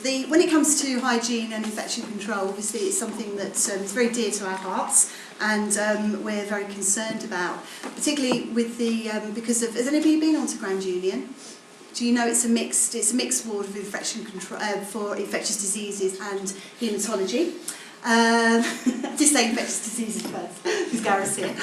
when it comes to hygiene and infection control, obviously it's something that's very dear to our hearts, and we're very concerned about, particularly with the because of. Has anybody been on to Grand Union? Do you know it's a mixed ward of infection control for infectious diseases and haematology? Just say infectious diseases first, because Gareth's here.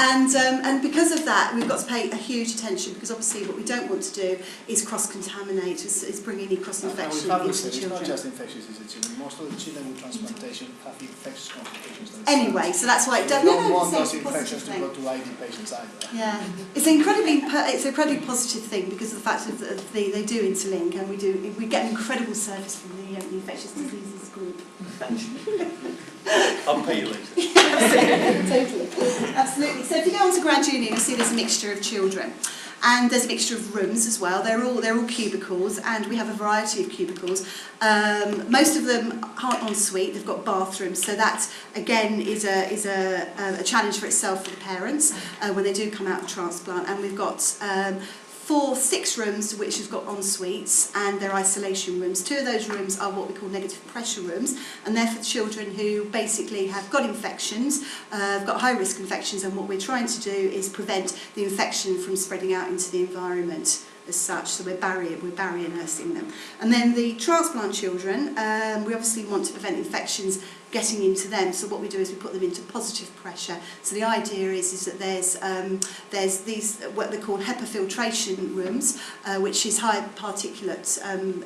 And because of that, we've got to pay a huge attention, because obviously what we don't want to do is cross-contaminate, is bring any cross-infection into the children. It's not just infectious diseases. Most of the children with transplantation have infectious complications. Anyway, so that's why it does. We don't want those infections to go to ID patients either. Yeah, it's an incredibly positive thing, because of the fact that they do interlink, and we get an incredible service from the infectious diseases group. I'll pay you later. Totally, absolutely. So if you go on to Grand Union, you'll see there's a mixture of children, and there's a mixture of rooms as well. They're all cubicles, and we have a variety of cubicles. Most of them aren't en suite. They've got bathrooms, so that again is a challenge for itself for the parents when they do come out of transplant. And we've got 6 rooms which have got en suites, and they're isolation rooms. 2 of those rooms are what we call negative pressure rooms, and they're for children who basically have got infections, have got high risk infections, and what we're trying to do is prevent the infection from spreading out into the environment as such. So we're barrier nursing them. And then the transplant children, we obviously want to prevent infections getting into them, so what we do is we put them into positive pressure. So the idea is that there's these what they're called HEPA filtration rooms, which is high particulate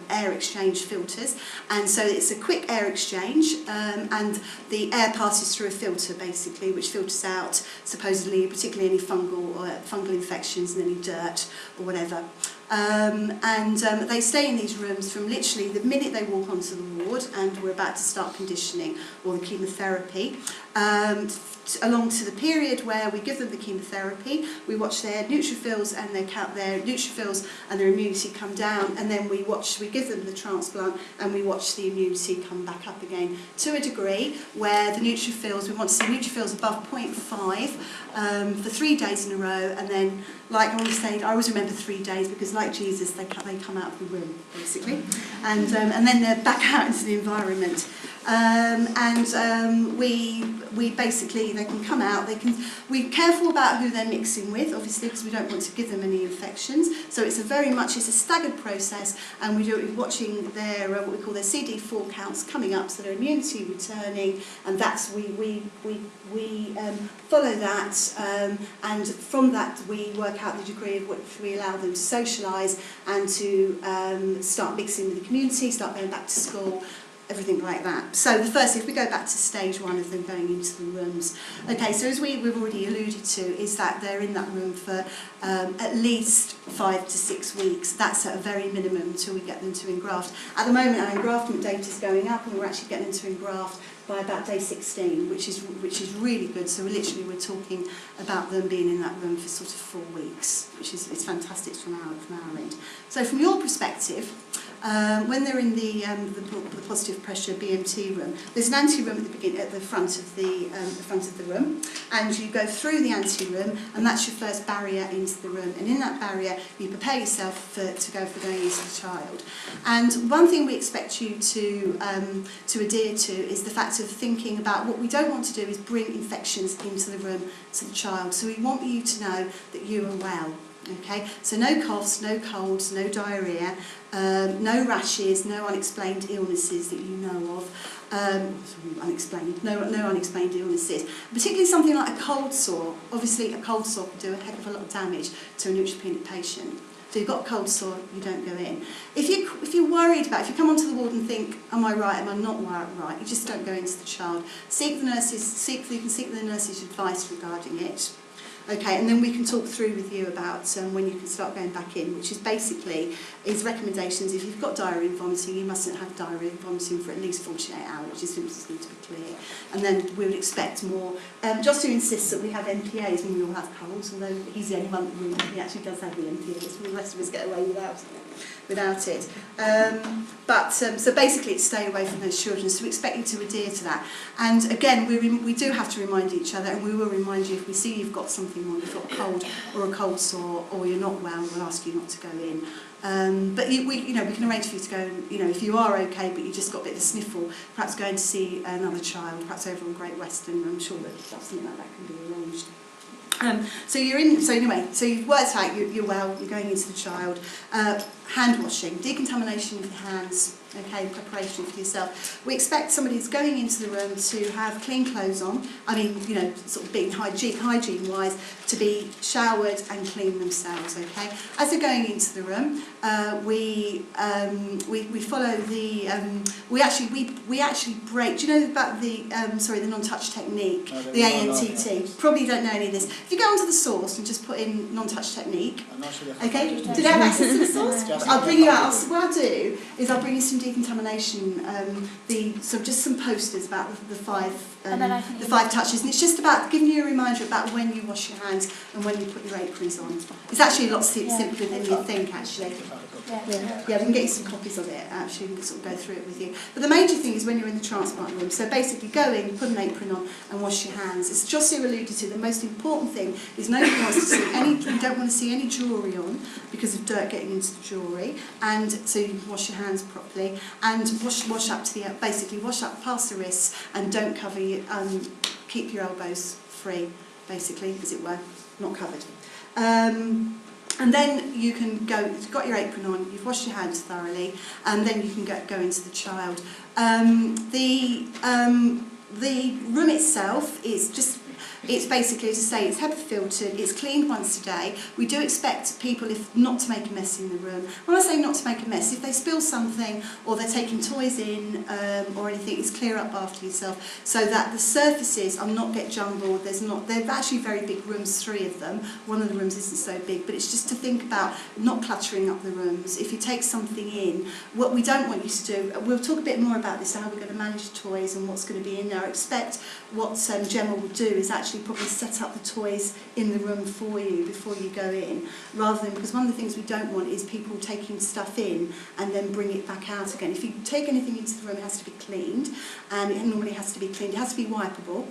air exchange filters, and so it's a quick air exchange, and the air passes through a filter basically, which filters out supposedly particularly any fungal infections and any dirt or whatever. They stay in these rooms from literally the minute they walk onto the ward and we're about to start conditioning or the chemotherapy, along to the period where we give them the chemotherapy. We watch their neutrophils and their immunity come down, and then we give them the transplant and we watch the immunity come back up again to a degree where the neutrophils, we want to see neutrophils above 0.5 for 3 days in a row, and then, like I always say, I always remember 3 days, because like Jesus, they come out of the room basically, and then they're back out into the environment. We basically, they can come out, we're careful about who they're mixing with, obviously, because we don't want to give them any infections. So it's a staggered process, and we do it watching their, what we call their CD4 counts coming up, so their immunity returning, and that's, we follow that, and from that we work out the degree of which we allow them to socialise and to start mixing with the community, start going back to school, everything like that. So the first, if we go back to stage 1 of them going into the rooms. Okay, so as we've already alluded to, is that they're in that room for at least 5 to 6 weeks. That's at a very minimum until we get them to engraft. At the moment, our engraftment date is going up, and we're actually getting them to engraft by about day 16, which is really good. So we're talking about them being in that room for sort of 4 weeks, which is fantastic from our end. So from your perspective, when they're in the positive pressure BMT room, there's an anteroom at the beginning, at the front of the room, and you go through the anteroom, and that's your first barrier into the room. And in that barrier, you prepare yourself to go for going into the child. And one thing we expect you to adhere to is the fact of thinking about what we don't want to do is bring infections into the room to the child. So we want you to know that you are well. Okay, so no coughs, no colds, no diarrhea, no rashes, no unexplained illnesses that you know of. No unexplained illnesses. Particularly something like a cold sore. Obviously, a cold sore can do a heck of a lot of damage to a neutropenic patient. So you've got a cold sore, you don't go in. If you're worried about, if you come onto the ward and think, am I right, am I not right, you just don't go into the child. You can seek the nurse's advice regarding it. Okay, and then we can talk through with you about when you can start going back in, which is basically recommendations. If you've got diarrhoea and vomiting, you mustn't have diarrhoea and vomiting for at least 48 hours, which is symptoms need to be clear. And then we would expect more. Just to insist that we have NPAs when we all have colds, although he's the only one in the room who actually does have the NPAs. The rest of us get away without it. So basically it's stay away from those children, so we expect you to adhere to that. And again, we do have to remind each other, and we will remind you if we see you've got something anything wrong. If you've got a cold or a cold sore, or you're not well, we'll ask you not to go in. But we can arrange for you to go. If you are okay, but you just got a bit of a sniffle, perhaps going to see another child, perhaps over on Great Western. I'm sure that something like that can be arranged. So you've worked out you're well, you're going into the child. Hand washing, decontamination of your hands, okay, preparation for yourself. We expect somebody who's going into the room to have clean clothes on, sort of being hygiene-wise, to be showered and clean themselves, okay? As they're going into the room, we follow the, we actually break, do you know about the non-touch technique, the ANTT? Probably don't know any of this. If you go onto the source and just put in non-touch technique, okay, do they have access to the source? I'll bring you out. What I'll do is I'll bring you some decontamination, just some posters about the five touches, and it's just about giving you a reminder about when you wash your hands and when you put your aprons on. It's actually a lot simpler than you think, actually. Yeah, we can get you some copies of it, actually, we can sort of go through it with you. But the major thing is when you're in the transplant room, so basically go in, put an apron on and wash your hands. As Josie alluded to, the most important thing is nobody wants to see you don't want to see any jewellery on because of dirt getting into the jewellery, and so you can wash your hands properly and wash up past the wrists, and don't cover your, keep your elbows free, basically, as it were, not covered. And then you can go, you've got your apron on, you've washed your hands thoroughly, and then you can go into the child. The room itself is just, it's basically, as I say, it's HEPA filtered, it's cleaned once a day. We do expect people not to make a mess in the room. When I say not to make a mess, if they spill something or they're taking toys in or anything, it's clear up after yourself so that the surfaces are not get jumbled. They're actually very big rooms, 3 of them. One of the rooms isn't so big, but it's just to think about not cluttering up the rooms. If you take something in, what we don't want you to do, we'll talk a bit more about this, how we're going to manage the toys and what's going to be in there. I expect what Gemma will do is actually probably set up the toys in the room for you before you go in, rather than, because one of the things we don't want is people taking stuff in and then bring it back out again. If you take anything into the room, it has to be cleaned, and it normally has to be cleaned. It has to be wipeable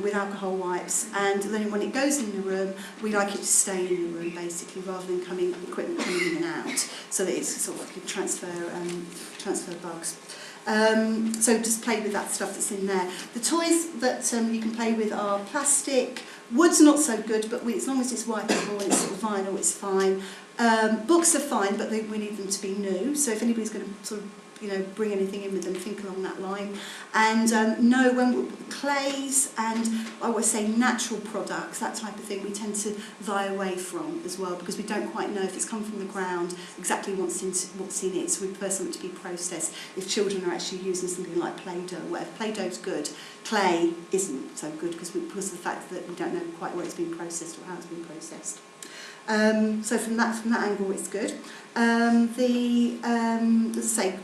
with alcohol wipes, and then when it goes in the room, we like it to stay in the room basically, rather than equipment coming in and out, so that it's sort of like a transfer bugs. So just play with that stuff that's in there. The toys that you can play with are plastic. Wood's not so good, but as long as it's wipeable and it's sort of vinyl, it's fine. Books are fine, but we need them to be new. So if anybody's going to sort of bring anything in with them, think along that line. And when clays and I would say natural products, that type of thing, we tend to vie away from as well, because we don't quite know if it's come from the ground exactly what's in it. So we prefer something to be processed. If children are actually using something like Play-Doh or whatever, Play-Doh's good. Clay isn't so good because of the fact that we don't know quite where it's been processed or how it's been processed. So from that angle, it's good. As I say,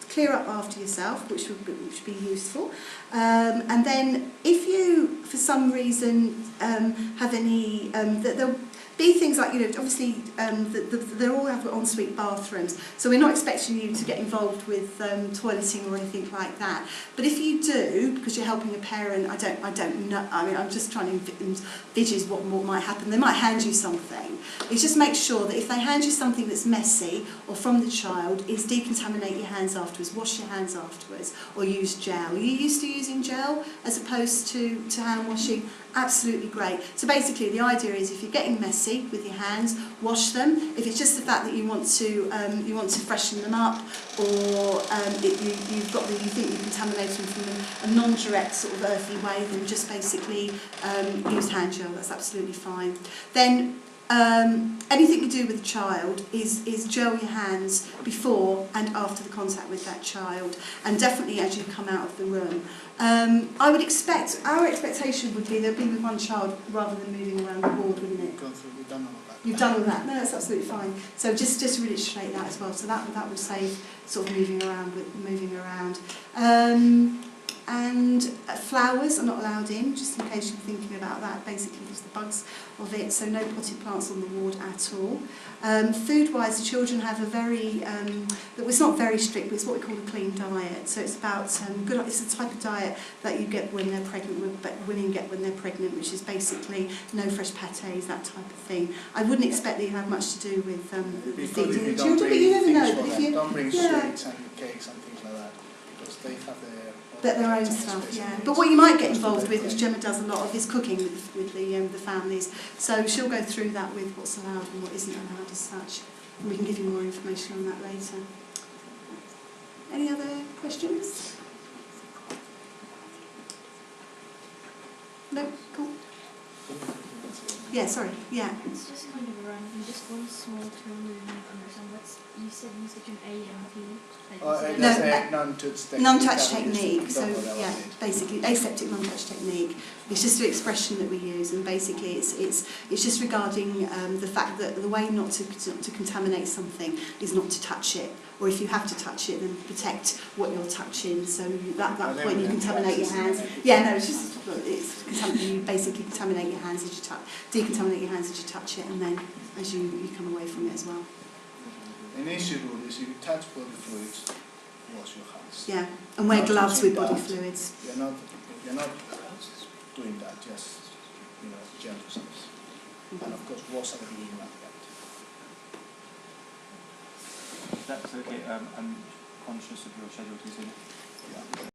clear up after yourself, which would be useful. And then, if you, for some reason, have any, there'll be things like, obviously, they all have ensuite bathrooms, so we're not expecting you to get involved with toileting or anything like that. But if you do, because you're helping a parent, I don't know. I mean, I'm just trying to envisage what might happen. They might hand you something. It's just make sure that if they hand you something that's messy or from the child, is decontaminate your hands afterwards, wash your hands afterwards, or use gel. Are you used to using gel as opposed to hand washing? Absolutely great. So basically, the idea is if you're getting messy with your hands, wash them. If it's just the fact that you want to freshen them up, or you think you contaminate them from a non-direct sort of earthy way, then just basically use hand gel. That's absolutely fine. Then anything you do with a child is gel your hands before and after the contact with that child, and definitely as you come out of the room. I would expect, our expectation would be they'll be with one child rather than moving around the ward, wouldn't it? We've done all of that. You've done all that? No, that's absolutely fine. So just reiterate that as well. So that would save sort of moving around. And flowers are not allowed in, just in case you're thinking about that. Basically, there's the bugs of it, so no potted plants on the ward at all. Food-wise, the children have a very, it's not very strict, but it's what we call a clean diet. So it's about it's the type of diet that you get when they're pregnant, women get when they're pregnant, which is basically no fresh pâtés, that type of thing. I wouldn't expect that you have much to do with feeding the children, but you never know. But if you don't bring sweets and cakes and things like that, because they have their own stuff, yeah. But what you might get involved with, which Gemma does a lot of, is cooking with the families. So she'll go through that with what's allowed and what isn't allowed as such. And we can give you more information on that later. Any other questions? No? Cool. Yeah, sorry. Yeah. It's just kind of a random, just one small tool moving understand what's you said in section A and P. Non-touch technique. So yeah, basically aseptic non-touch technique. It's just an expression that we use, and basically it's just regarding the fact that the way not to contaminate something is not to touch it, or if you have to touch it, then protect what you're touching. So that point you contaminate your hands. Yeah, no, you basically contaminate your hands as you touch, decontaminate your hands as you touch it, and then as you come away from it as well. An easy rule is if you touch body fluids, wash your hands. Yeah, and wear gloves with body that, fluids. You're not doing that, just gentle steps. And of course, wash at the beginning like that. That's okay. I'm conscious of your schedule too soon. Yeah.